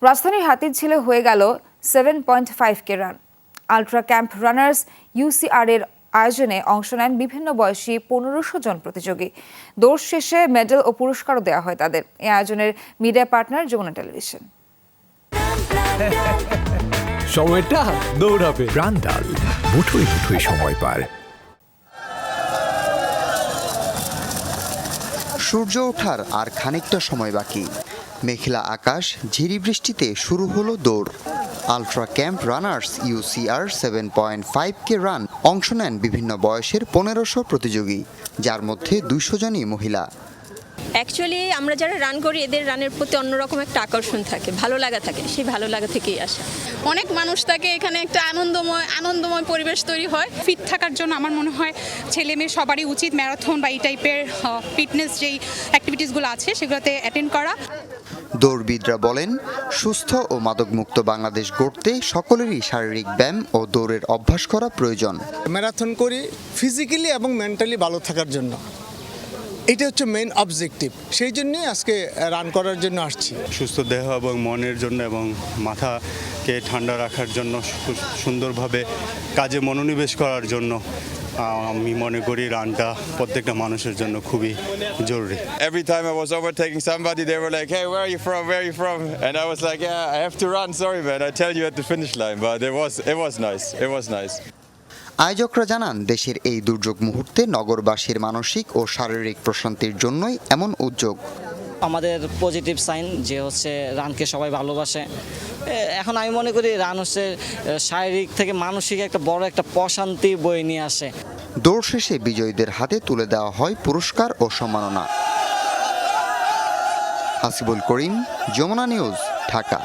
রাজধানীর হাতিরঝিলে হয়ে গেল 7.5K run. Ultra camp runners UCR এর আয়োজনে অংশ নেন বিভিন্ন বয়সী 1500 জন প্রতিযোগী। দৌড় শেষে মেডেল ও পুরস্কারও দেওয়া হয় তাদের। এই আয়োজনের মিডিয়া পার্টনার যমুনা টেলিভিশন। সময়টা দৌড়াবে ব্রান্ডাল, মুঠোয় মুঠোয় সময় পার। সূর্য ওঠার আর খানিকটা সময় বাকি। মেঘলা আকাশ, ঝিরি বৃষ্টিতে শুরু হলো দৌড়। Ultra camp runners UCR 7.5K run অংশ নেন বিভিন্ন বয়সের 1500 প্রতিযোগী, যার মধ্যে 200 জনই মহিলা। অ্যাকচুয়ালি আমরা যারা রান করি এদের রানের প্রতি অন্যরকম একটা আকর্ষণ থাকে, ভালো লাগা থাকে, সেই ভালো লাগা থেকেই আসে। অনেক মানুষ থাকে এখানে, একটা আনন্দময় পরিবেশ তৈরি হয়। ফিট থাকার জন্য আমার মনে হয় ছেলে মেয়ে সবারই উচিত ম্যারাথন বা এই টাইপের ফিটনেস যেই অ্যাক্টিভিটিসগুলো আছে সেগুলোতে অ্যাটেন্ড করা। দৌড়বিদরা বলেন, সুস্থ ও মাদকমুক্ত বাংলাদেশ গড়তে সকলেরই শারীরিক ব্যায়াম ও দৌড়ের অভ্যাস করা প্রয়োজন। ম্যারাথন করি ফিজিক্যালি এবং মেন্টালি ভালো থাকার জন্য, এটা হচ্ছে মেইন অবজেক্টিভ। সেই জন্যই আজকে রান করার জন্য আসছি। সুস্থ দেহ এবং মনের জন্য এবং মাথাকে ঠান্ডা রাখার জন্য, সুন্দরভাবে কাজে মনোনিবেশ করার জন্য আমি মনে করি রানটা প্রত্যেকটা মানুষের জন্য খুবই জরুরি। Every time I was overtaking somebody, they were like, "Hey, where are you from? Where are you from?" And I was like, "Yeah, I have to run. Sorry, man. I tell you at the finish line." But it was nice. It was nice. আয়োজকরা জানান, দেশের এই দুর্যোগ মুহূর্তে নগরবাসীর মানসিক ও শারীরিক প্রশান্তির জন্যই এমন উদ্যোগ। আমাদের পজিটিভ সাইন যে হচ্ছে রানকে সবাই ভালোবাসে। এখন আমি মনে করি রান হচ্ছে শারীরিক থেকে মানসিক একটা বড় একটা প্রশান্তি বয়ে নিয়ে আসে। দৌড় শেষে বিজয়ীদের হাতে তুলে দেওয়া হয় পুরস্কার ও সম্মাননা। হাসিবুল করিম, যমুনা নিউজ, ঢাকা।